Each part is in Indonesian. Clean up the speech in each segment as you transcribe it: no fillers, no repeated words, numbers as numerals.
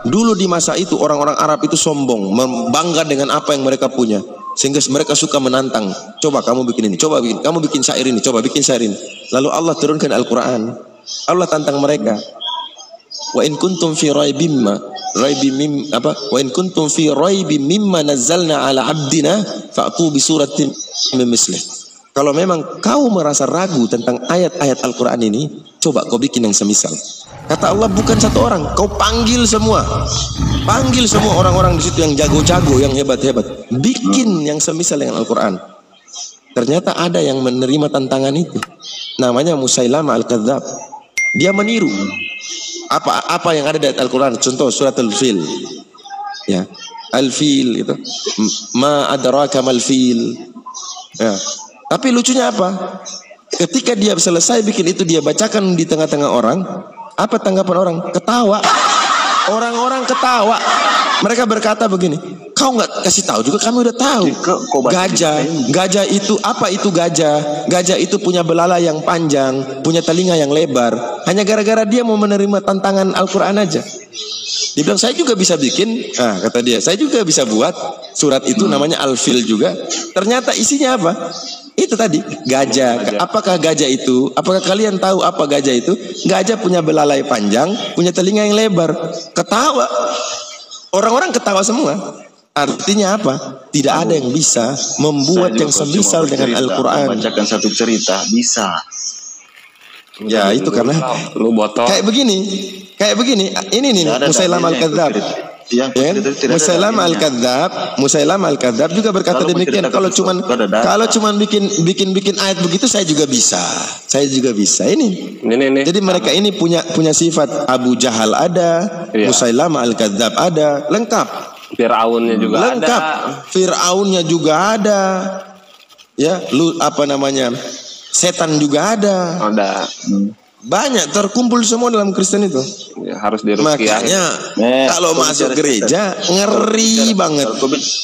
Dulu di masa itu orang-orang Arab itu sombong, bangga dengan apa yang mereka punya, sehingga mereka suka menantang. Coba kamu bikin ini, coba bikin, kamu bikin syair ini, coba bikin syair ini. Lalu Allah turunkan Al-Quran. Allah tantang mereka. Wa in kuntum fi raibim wa in kuntum fi raibim mimma nazzalna ala abdina fa'tu bi suratin min mislih. Kalau memang kau merasa ragu tentang ayat-ayat Al-Quran ini, coba kau bikin yang semisal. Kata Allah, bukan satu orang, kau panggil semua. Panggil semua orang-orang di situ yang jago-jago, yang hebat-hebat. Bikin yang semisal dengan Al-Quran. Ternyata ada yang menerima tantangan itu. Namanya Musailamah Al-Kadzab. Dia meniru apa yang ada di Al-Quran. Contoh surat Al-Fil. Ya, Al-Fil itu. Ma adraka mal fil. Ya. Tapi lucunya apa? Ketika dia selesai bikin itu, dia bacakan di tengah-tengah orang. Apa tanggapan orang? Ketawa. Orang-orang ketawa. Mereka berkata begini, kau nggak kasih tahu juga, kami udah tahu. Gajah itu apa? Itu gajah. Gajah itu punya belalai yang panjang, punya telinga yang lebar. Hanya gara-gara dia mau menerima tantangan Al-Quran aja. Dia bilang, saya juga bisa bikin. Kata dia, saya juga bisa buat surat itu, namanya Al-Fil juga. Ternyata isinya apa? Itu tadi, gajah. Apakah gajah itu? Apakah kalian tahu apa gajah itu? Gajah punya belalai panjang, punya telinga yang lebar. Ketawa. Orang-orang ketawa semua. Artinya apa? Tidak ada yang bisa membuat yang semisal dengan Al-Quran. Membacakan satu cerita bisa. Ya itu karena lu botol. Kayak begini. Ini nih Musailamah Al-Kadzab. Musailamah Al-Kadzab juga berkata demikian. Kalau cuman bikin ayat begitu, saya juga bisa. Ini. Jadi mereka ini punya sifat. Abu Jahal ada, Musailamah Al-Kadzab ada, lengkap. Fir'aunnya juga lengkap. Fir'aunnya juga ada. Ya, setan juga ada. Banyak terkumpul semua dalam Kristen itu. Ya, harus diruqyah. Makanya kalau masuk gereja ngeri banget.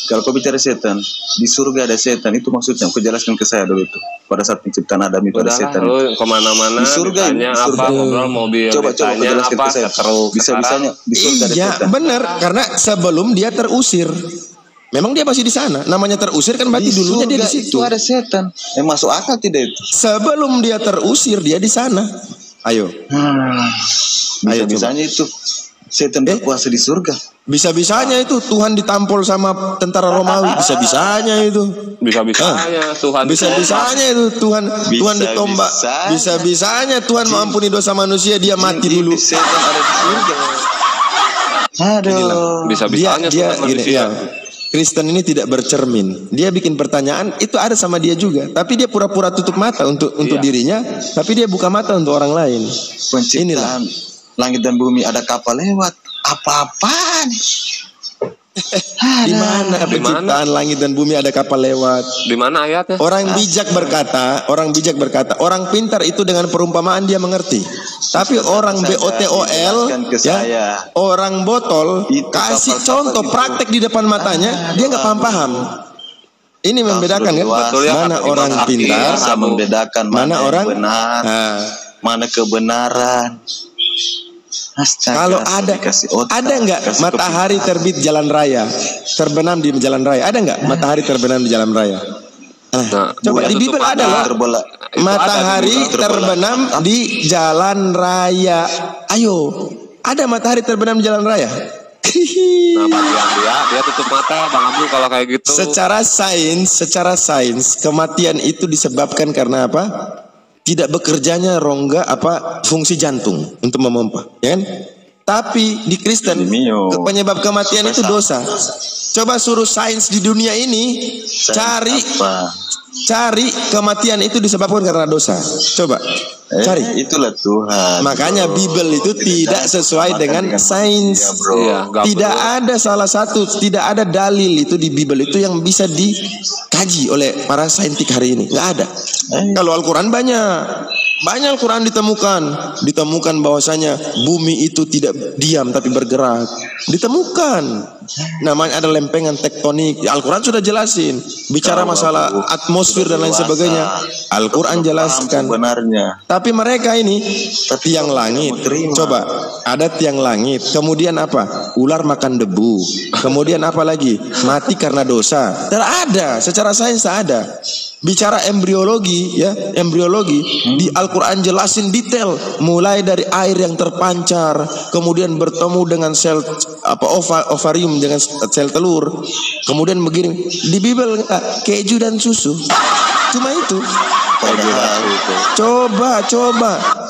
Kalau kau bicara setan, di surga ada setan, itu maksudnya kau jelaskan ke saya dulu itu. Pada saat penciptaan Adam itu ada setan. Lu kemana-mana di surga apa, ngobrol mobil, coba jelaskan ke saya. Bisa-bisanya di surga ada setan. Benar, karena sebelum dia terusir. Memang dia masih di sana. Namanya terusir kan berarti dulunya dia di situ. Itu ada setan. Masuk akal tidak itu? Sebelum dia terusir, dia di sana. Ayo. Bisa-bisanya itu setan berkuasa di surga. Bisa-bisanya itu Tuhan ditampol sama tentara Romawi. Bisa-bisanya itu. Bisa-bisanya Tuhan. Bisa-bisanya itu Tuhan ditombak. Bisa-bisanya Tuhan mengampuni dosa manusia, dia mati dulu. Setan ada di surga. Aduh. Bisa-bisanya dia Tuhan manusia. Kristen ini tidak bercermin. Dia bikin pertanyaan, itu ada sama dia juga. Tapi dia pura-pura tutup mata untuk dirinya, tapi dia buka mata untuk orang lain. Penciptaan langit dan bumi, ada kapal lewat. Apa-apaan? Di mana penciptaan langit dan bumi ada kapal lewat? Di mana ayatnya? Orang bijak berkata, orang pintar itu dengan perumpamaan dia mengerti. Tapi orang BOTOL, orang botol, kasih contoh praktek di depan matanya, dia nggak paham. Ini membedakan kan? Mana orang pintar, mana orang benar, mana kebenaran. Kalau ada nggak matahari terbit jalan raya, terbenam di jalan raya? Ada nggak matahari terbenam di jalan raya? Coba di Bible ada loh. Matahari terbenam di jalan raya. Ayo, ada matahari terbenam di jalan raya? Dia tutup mata, Bang Abdul, kalau kayak gitu. Secara sains, kematian itu disebabkan karena apa? Tidak bekerjanya rongga fungsi jantung untuk memompa, ya kan? Tapi di Kristen penyebab kematian itu dosa. Coba suruh sains di dunia ini cari kematian itu disebabkan karena dosa. Coba cari. Itulah Tuhan. Makanya Bible itu tidak sesuai dengan sains. Tidak ada tidak ada dalil itu di Bible itu yang bisa dikaji oleh para saintik hari ini. Nggak ada. Kalau Al-Quran banyak Al-Quran ditemukan bahwasanya bumi itu tidak diam tapi bergerak. Ditemukan. namanya ada lempengan tektonik. Al-Quran sudah jelasin. Bicara masalah atmosfer dan lain sebagainya, Al-Quran jelaskan. Sebenarnya. Tapi mereka ini tiang langit. Coba, ada tiang langit. Kemudian apa? Ular makan debu. Kemudian apa lagi? Mati karena dosa. Tidak ada. Secara sains tak ada. Bicara embriologi, ya, embriologi di Al-Quran jelasin detail, mulai dari air yang terpancar, kemudian bertemu dengan sel ovarium dengan sel telur, kemudian begini. Di Bible keju dan susu, cuma itu.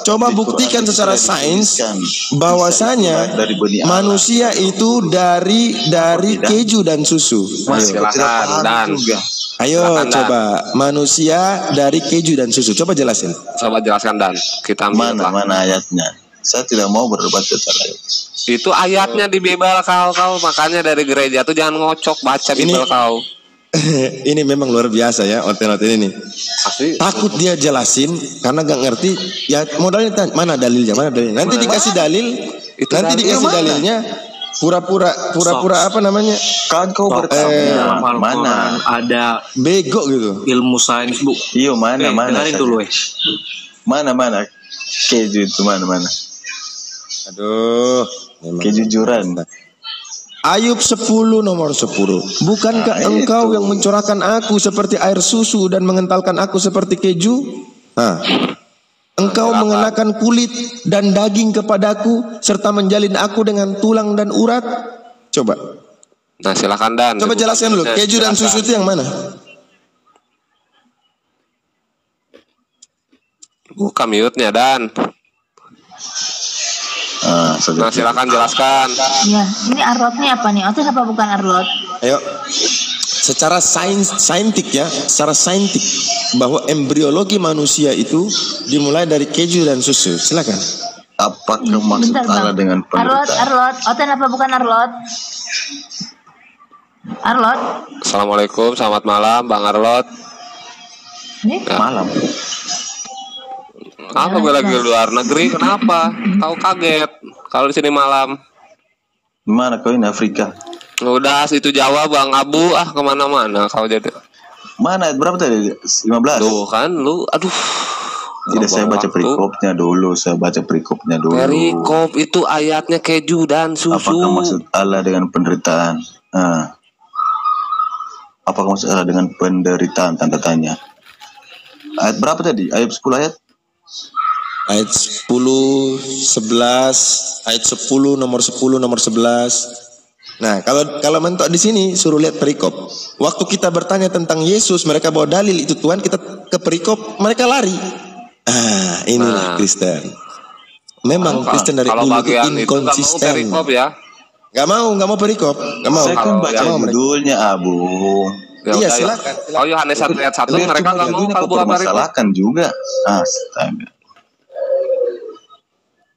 Coba buktikan secara sains bahwasanya manusia itu dari keju dan susu. Silakan Dan. Ayo coba manusia dari keju dan susu. Coba jelasin. Coba jelaskan Dan. Kita ambil Mana ayatnya? Saya tidak mau berdebat tentang ayat. Itu ayatnya di Bible kau makanya dari gereja tuh jangan ngocok baca Bible kau. Ini memang luar biasa ya oten-oten ini. Asli. Takut dia jelasin karena gak ngerti. Ya modalnya mana dalilnya? Mana dalilnya? Nanti dikasih dalil. Nanti dikasih dalilnya. Pura-pura apa namanya? Kan kau bertanya mana ada bego gitu. ilmu sains Bu. Iya mana dengerin dulu mana keju itu mana. Aduh, kejujuran. Ayub 10 nomor 10. Bukankah engkau yang mencurahkan aku seperti air susu dan mengentalkan aku seperti keju? Engkau mengenakan kulit dan daging kepadaku serta menjalin aku dengan tulang dan urat. Coba. Nah silakan Dan. Coba jelaskan dulu. Keju dan susu itu yang mana? Buka mute-nya Dan. Nah silakan jelaskan. Ya, ini arlotnya apa nih? Otis apa bukan arlot? Ayo. Secara saintik ya, secara saintik bahwa embriologi manusia itu dimulai dari keju dan susu. Silakan. Apakah maksud Allah dengan penderitaan? Arlot. Otis apa bukan arlot? Arlot. Assalamualaikum, selamat malam Bang Arlot. Nih? Malam. Apa gue lagi di luar negeri? Kenapa? Tahu kaget kalau di sini malam. Mana kau ini Afrika? Udah itu Jawa Bang Abu kemana-mana kau jadi. Mana berapa tadi? 15. Tuh kan lu aduh. Tidak, saya baca perikopnya dulu. Perikop itu ayatnya keju dan susu. Apakah maksud Allah dengan penderitaan? Apakah maksud Allah dengan penderitaan? Tanda tanya. Ayat berapa tadi? Ayat 10 ayat? Ayat 10, 11, ayat 10 nomor 11. Nah, kalau mentok di sini suruh lihat perikop. Waktu kita bertanya tentang Yesus, mereka bawa dalil itu Tuhan, kita ke perikop, mereka lari. Inilah Kristen. Memang Kristen dari dulu itu inkonsisten. Gak mau perikop. Gak mau. Saya kan baca judulnya Abu. Iya silakan. Kalau Yohanes 1 ayat 1 mereka nggak mau kalau bukan permasalahan juga. Astaga.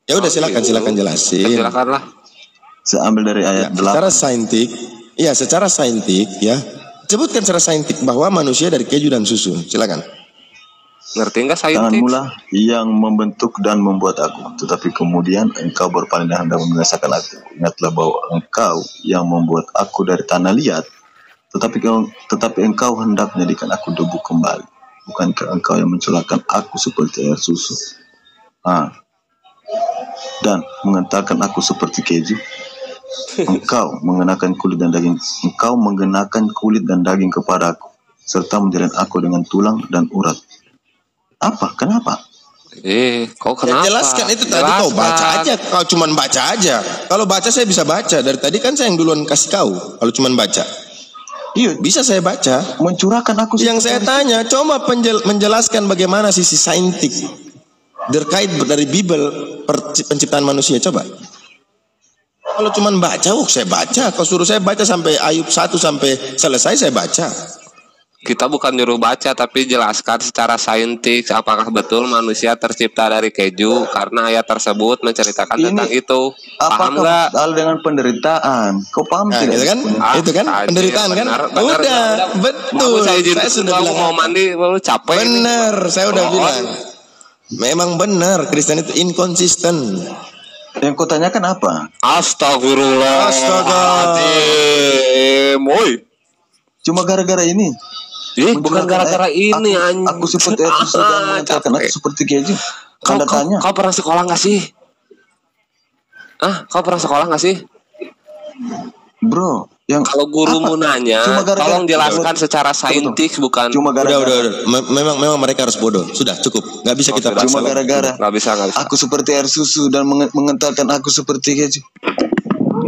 Ya udah silakan jelasin. Silakanlah. Saya ambil dari ayat 8. Secara saintik ya. Sebutkan secara saintik bahwa manusia dari keju dan susu. Silakan. Ngerti enggak saintik? Tanganmulah yang membentuk dan membuat aku, tetapi kemudian engkau berpaling dan hendak membinasakan aku. Ingatlah bahwa engkau yang membuat aku dari tanah liat, tetapi engkau hendak menjadikan aku debu kembali. Bukankah engkau yang mencurahkan aku seperti air susu? Dan mengentalkan aku seperti keju. Engkau mengenakan kulit dan daging kepadaku, serta menjalin aku dengan tulang dan urat. Apa? Kenapa? Kau kenapa? Ya, jelaskan itu tadi. Kau baca aja. Kau cuman baca aja. Kalau baca saya bisa baca. Dari tadi kan saya yang duluan kasih kau. Kalau cuman baca. Iya, bisa saya baca. Mencurahkan aku. Yang saya tanya, coba menjelaskan bagaimana sisi saintik terkait dari Bible penciptaan manusia. Coba. Kalau cuman baca, saya baca. Kalau suruh saya baca sampai Ayub 1 sampai selesai, saya baca. Kita bukan nyuruh baca, tapi jelaskan secara saintik apakah betul manusia tercipta dari keju, karena ayat tersebut menceritakan tentang itu. Paham nggak? Dengan penderitaan. Kau paham tidak? Itu kan? Itu kan penderitaan kan? Udah, betul. Saya sudah bilang mau mandi, lu capek. Bener, saya udah bilang. Memang benar, Kristen itu inkonsisten. Yang kau tanyakan apa? Astagfirullah. Woi. Cuma gara-gara ini. Bukan gara-gara ini anjing. Aku seperti itu sudah mengatakan aku seperti keju. Tanda tanya. Kau pernah sekolah nggak sih? Kau pernah sekolah nggak sih? Bro, yang kalau gurumu nanya, tolong jelaskan secara saintis, bukan. Cuma gara-gara. Udah. Memang mereka harus bodoh. Sudah cukup. Nggak bisa kita paksa. Cuma gara-gara. Nggak bisa. Aku seperti air susu dan mengentalkan aku seperti keju.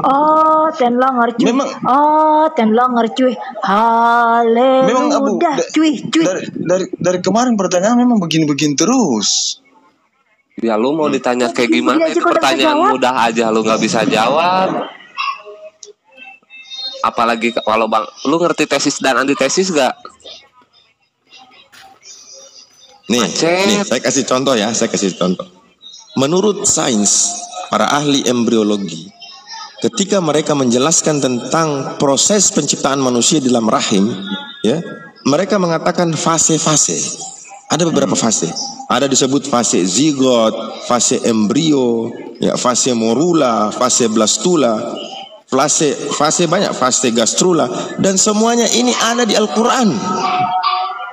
Oh, tenlonger cuy. Memang. Oh, tenlonger cuy. Haleluya. Memang Abu, cuy. Dari kemarin pertanyaan memang begini-begini terus. Ya lu mau ditanya kayak gimana? Itu pertanyaan mudah aja, lu nggak bisa jawab. Apalagi kalau bang, lu ngerti tesis dan antitesis gak? Nih, saya kasih contoh ya, Menurut sains, para ahli embriologi, ketika mereka menjelaskan tentang proses penciptaan manusia di dalam rahim, ya, mereka mengatakan fase-fase. Ada beberapa fase. Ada disebut fase zigot, fase embrio, ya, fase morula, fase blastula, fase banyak, fase gastrula, dan semuanya ini ada di Al-Quran.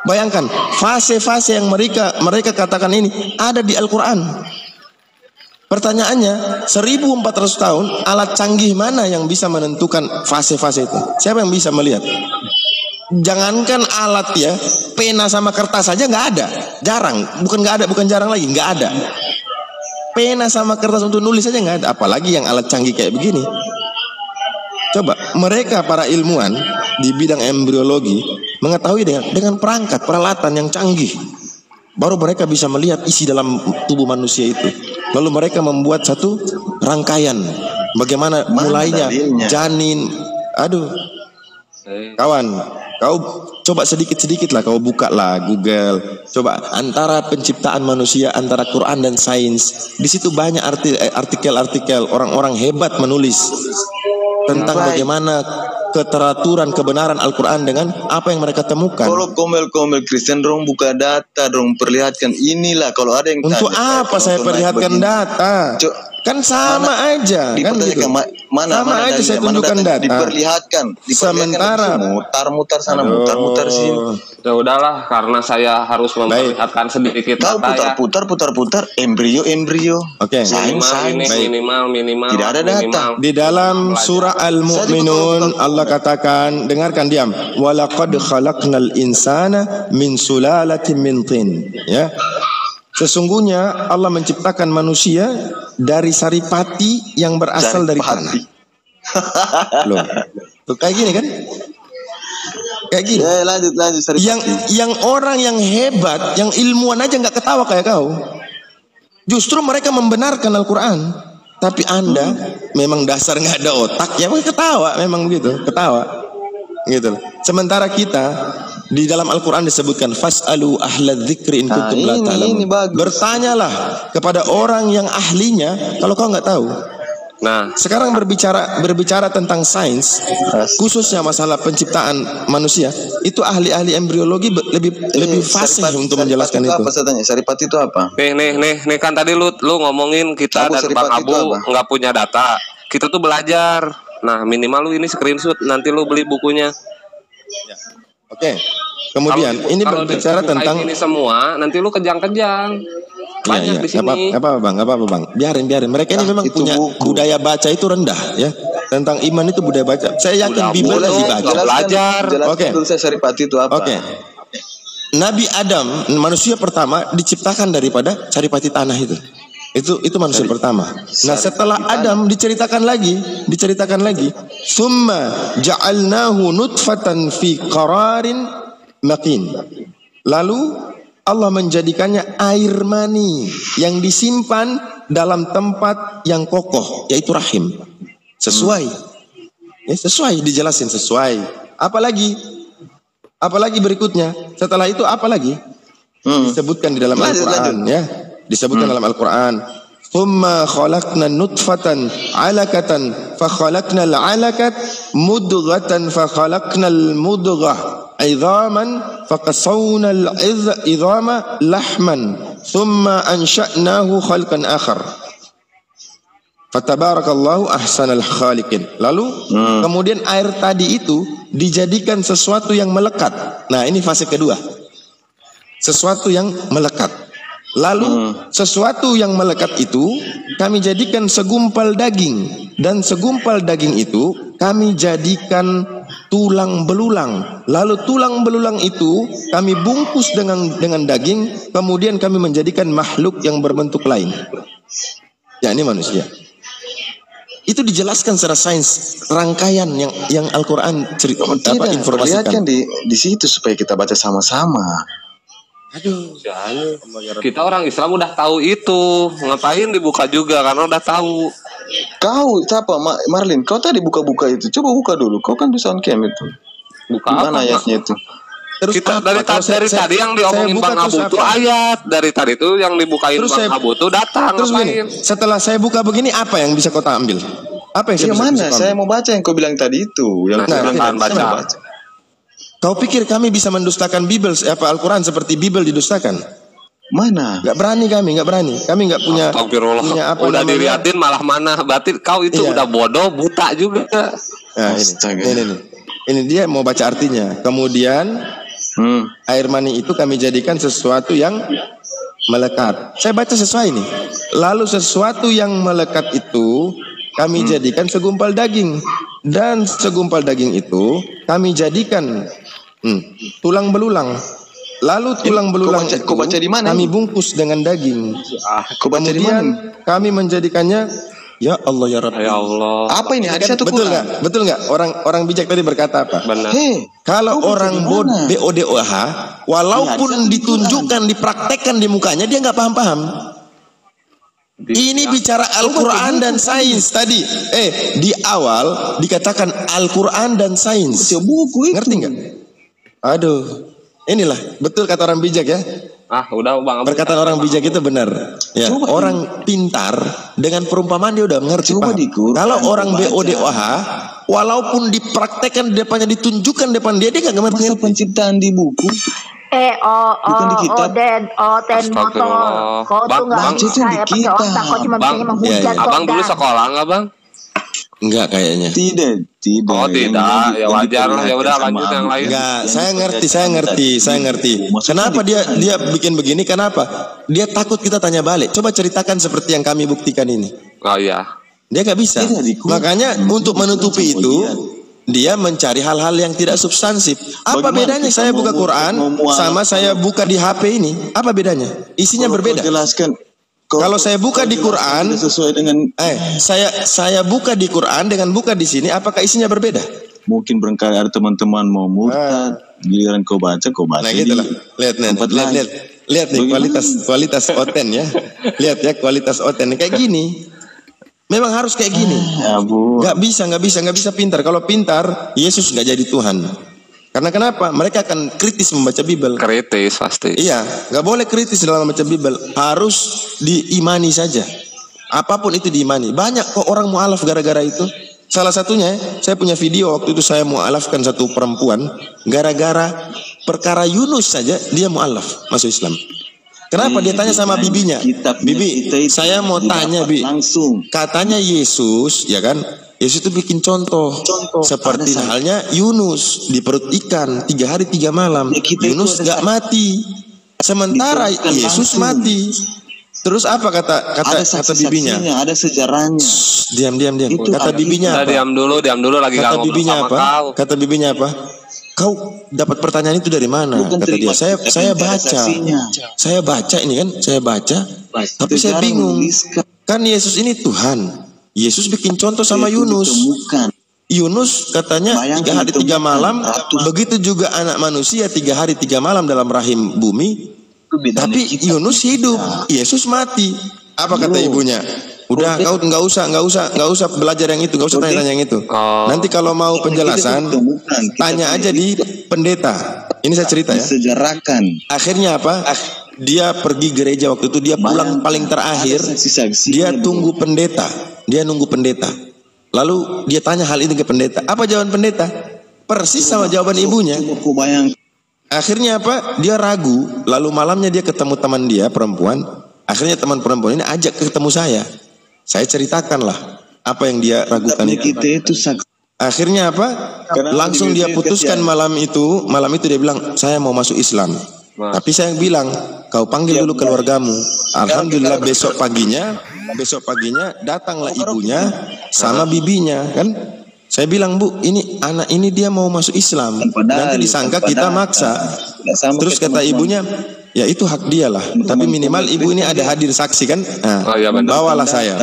Bayangkan, fase-fase yang mereka katakan ini ada di Al-Quran. Pertanyaannya, 1400 tahun alat canggih mana yang bisa menentukan fase-fase itu? Siapa yang bisa melihat? Jangankan alat ya, pena sama kertas saja nggak ada, jarang, bukan jarang lagi, nggak ada. Pena sama kertas untuk nulis saja nggak ada, apalagi yang alat canggih kayak begini. Coba mereka para ilmuwan di bidang embriologi mengetahui dengan peralatan yang canggih, baru mereka bisa melihat isi dalam tubuh manusia itu. Lalu mereka membuat satu rangkaian bagaimana mulainya janin. Aduh, kawan, kau coba sedikit-sedikit lah, kau buka lah Google, coba antara penciptaan manusia, antara Quran dan sains. Di situ banyak artikel-artikel orang-orang hebat menulis tentang bagaimana keteraturan kebenaran Al-Quran dengan apa yang mereka temukan. Kalau komel-komel Kristen dong buka data dong, perlihatkan inilah. Kalau ada yang untuk tanya, apa saya perlihatkan data? Kan sama aja, kan gitu. Sama aja saya tunjukkan data. Diperlihatkan sementara mutar-mutar sana, mutar-mutar sini. Ya udahlah, karena saya harus memperlihatkan sedikit data. Putar-putar embrio. Oke. Minimal. Tidak ada data. Di dalam surah Al-Mu'minun Allah katakan, dengarkan diam. Walaqad khalaqnal insana min sulalatin min tin. Ya. Sesungguhnya Allah menciptakan manusia dari saripati yang berasal dari tanah. Loh, tuh kayak gini kan? Kayak gini. Ya, lanjut saripati. Yang orang yang hebat, yang ilmuwan aja nggak ketawa kayak kau. Justru mereka membenarkan Al-Quran. Tapi Anda memang dasar nggak ada otak, ya ketawa, memang begitu, ketawa. Gitu. Sementara kita di dalam Al-Quran disebutkan fas'alu ahla dzikri in kuntum la ta'lamun. Bertanyalah kepada orang yang ahlinya kalau kau nggak tahu. Nah, sekarang berbicara tentang sains, khususnya masalah penciptaan manusia, itu ahli-ahli embriologi lebih fasih untuk menjelaskan itu. Apa saya tanya? Saripati itu apa? Nih kan tadi lu ngomongin kita dan Bang Abu nggak punya data. Kita tuh belajar. Nah, minimal lu ini screenshot, nanti lu beli bukunya. Ya. Oke. Kemudian ini berbicara tentang ini semua, nanti lu kejang-kejang. Banyak di sini. Apa bang? Biarin. Mereka ini memang punya budaya baca itu rendah, ya. Tentang iman itu budaya baca. Saya yakin Bible dibaca. Belajar. Oke. Saripati itu apa? Oke. Nabi Adam, manusia pertama diciptakan daripada saripati tanah itu. Itu manusia pertama. Nah, setelah Adam diceritakan lagi, summa ja'alnahu nutfatan fi qararin makin. Lalu Allah menjadikannya air mani yang disimpan dalam tempat yang kokoh, yaitu rahim. Sesuai. Ya, sesuai dijelasin sesuai. Apalagi berikutnya? Setelah itu apa lagi? Disebutkan di dalam Al-Qur'an, ya. Disebutkan dalam Al-Quran, thumma khalaqna nutfatan alaqatan fa khalaqna al-alaqat mudghatan fa khalaqna al-mudghah idhaman fa qasawna al-idhama lahman thumma ansha'nahu khalqan akhar. Fatabarakallahu ahsanal khaliqin. Lalu kemudian air tadi itu dijadikan sesuatu yang melekat. Nah, ini fase kedua. Sesuatu yang melekat. Lalu sesuatu yang melekat itu kami jadikan segumpal daging, dan segumpal daging itu kami jadikan tulang belulang. Lalu tulang belulang itu kami bungkus dengan daging, kemudian kami menjadikan makhluk yang berbentuk lain. Ya, ini manusia. Itu dijelaskan secara sains, rangkaian yang Al-Qur'an informasikan. Perlihatkan di situ supaya kita baca sama-sama. Aduh, Kita orang Islam udah tahu itu, ngapain dibuka juga karena udah tahu. Kau siapa Marlin? Kau tadi buka-buka itu. Coba buka dulu. Kau kan di soundcam itu. Buka Gimana apa, ayatnya itu? terus Kita apa? dari tadi yang diomongin Bang Abu itu ayat, dari tadi itu yang dibukain Terus Bang Abu itu datang. Terus ngapain? gini, setelah saya buka begini, apa yang bisa kau ambil? Apa yang Yang bisa mana? kau Saya ambil? mau baca yang kau bilang tadi itu. Yang Nah, kau bilang silakan baca. saya mau baca. Kau pikir kami bisa mendustakan Al-Quran seperti Bible didustakan? Mana? Gak berani kami, gak berani. Kami gak punya apa Udah namanya. diliatin malah mana? Berarti kau itu Iya. udah bodoh, buta juga. Nah, Astaga. ini dia mau baca artinya. Kemudian air mani itu kami jadikan sesuatu yang melekat. Saya baca sesuai nih. Lalu sesuatu yang melekat itu kami jadikan segumpal daging, dan segumpal daging itu kami jadikan tulang belulang. Lalu tulang belulang kau baca di mana kami ini? bungkus dengan daging. Kau baca di Kemudian mana? kami menjadikannya, ya Allah ya Rabbi. Ya Allah. Apa ini? Hadis atau Betul Quran? nggak? Betul nggak? Orang bijak tadi berkata apa? Benar. Hei, Kalau kau baca orang di mana? BODOH, walaupun Iya, ditunjukkan, dipraktekkan di mukanya, dia nggak paham-paham. Ini bicara Al-Quran dan sains tadi. Di awal dikatakan Al-Quran dan sains. buku itu. Ngerti nggak? Aduh, inilah betul kata orang bijak ya. Udah Bang Abu. Perkataan orang bijak itu benar. Ya, Coba orang pintar dengan perumpamaan dia udah mengerti. Coba paham. di Quran, Kalau orang baca. BODOH, walaupun dipraktekkan di depannya, ditunjukkan depan dia nggak ngerti. Masa penciptaan di buku? Bukan di kitab. Ten motor. Astagfirullah. Kau tuh nggak Bang, bisa itu di ya pakai kitab. otak. Kau cuma Bang, bisa menghujat. iya. kau Abang dulu dan. sekolah nggak Bang? Enggak kayaknya. Tidak. Oh tidak, ya wajar lah. Ya udah lanjut yang lain. Enggak, saya ngerti. Kenapa dia bikin begini? Kenapa? Dia takut kita tanya balik. Coba ceritakan seperti yang kami buktikan ini. Oh iya. Dia nggak bisa. Tidak, di Quran. Makanya untuk menutupi itu, dia mencari hal-hal yang tidak substansif. Apa Bagaimana bedanya kita saya mau buka Quran sama saya buka di HP ini? Apa bedanya? Isinya Kalau berbeda. kau jelaskan. Kalau saya buka di Quran, tidak sesuai dengan saya buka di Quran dengan buka di sini, apakah isinya berbeda? mungkin barangkali ada teman-teman mau murtad, giliran kau baca Nah gitu lah. Lihat nih Bagaimana? kualitas oten ya. Lihat ya kualitas oten kayak gini. Memang harus kayak gini. Ya Bu. Nggak bisa pintar. Kalau pintar, Yesus nggak jadi Tuhan. Karena kenapa? Mereka akan kritis membaca Bible. Kritis pasti. Iya, nggak boleh kritis dalam membaca Bible. Harus diimani saja. Apapun itu diimani. Banyak kok orang mualaf gara-gara itu. Salah satunya, saya punya video waktu itu saya mualafkan satu perempuan. Gara-gara perkara Yunus saja dia mualaf masuk Islam. Kenapa? Dia tanya sama bibinya. Bibi, saya mau tanya Bi. Langsung. Katanya Yesus, ya kan? Yesus itu bikin contoh. Seperti halnya Yunus di perut ikan 3 hari 3 malam. Yunus nggak mati. Sementara Yesus mati. Terus apa kata bibinya? Ada sejarahnya. Diam. Kata bibinya Udah apa? diam dulu lagi Kata ngobrol bibinya sama apa? kau. Kata bibinya apa? Kau dapat pertanyaan itu dari mana? Bukan Kata terima dia. Saya baca. saksinya. Saya baca ini kan, saya baca. Tapi saya Sejarah bingung. menuliskan. Kan Yesus ini Tuhan. Yesus bikin contoh sama Itu Yunus. ditemukan. Yunus katanya Bayangkan 3 hari 3 malam. ratus. Begitu juga anak manusia 3 hari 3 malam dalam rahim bumi. Itu bedanya Tapi kita. Yunus hidup, Yesus mati. Apa kata ibunya? Udah, kau nggak usah belajar yang itu, nggak usah tanya yang itu. Oh. Nanti kalau mau penjelasan, tanya aja di pendeta. Ini saya cerita ya. Disejarahkan. Akhirnya apa? Dia pergi gereja waktu itu, dia pulang paling terakhir. Ada saksi-saksi. Dia tunggu pendeta. Dia nunggu pendeta. Lalu dia tanya hal ini ke pendeta. Apa jawaban pendeta? Persis sama jawaban ibunya. Aku bayang. Akhirnya apa? Dia ragu. Lalu malamnya dia ketemu teman dia perempuan. Akhirnya teman perempuan ini ajak ketemu saya. Saya ceritakanlah apa yang dia ragukan itu. Akhirnya apa? Langsung dia putuskan malam itu dia bilang, saya mau masuk Islam. Tapi saya bilang, kau panggil dulu keluargamu. Alhamdulillah besok paginya datanglah ibunya sama bibinya, kan? Saya bilang, Bu, ini anak ini dia mau masuk Islam. Nanti disangka kita maksa. Terus kata ibunya, ya itu hak dia lah. Tapi minimal ibu ini ada hadir saksi kan? Nah, bawalah saya.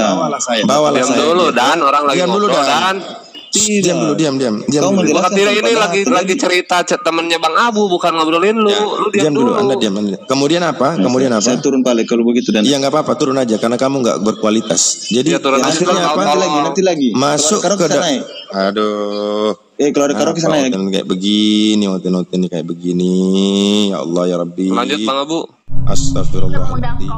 Diam dulu dan orang lagi ngobrol dan. Diam dulu. Tidak, ini lagi cerita temennya Bang Abu, bukan ngobrolin lu. Lu diam dulu. Anda diam. Kemudian apa? Saya turun balik kalau begitu dan. Iya nggak apa-apa, turun aja karena kamu nggak berkualitas. Jadi akhirnya apa? Nanti lagi. Masuk ke aduh. Keluar karo ke sana ya. Kayak begini, hotel kayak begini. Ya Allah ya Rabbi. Lanjut Bang Abu. Astagfirullahaladzim.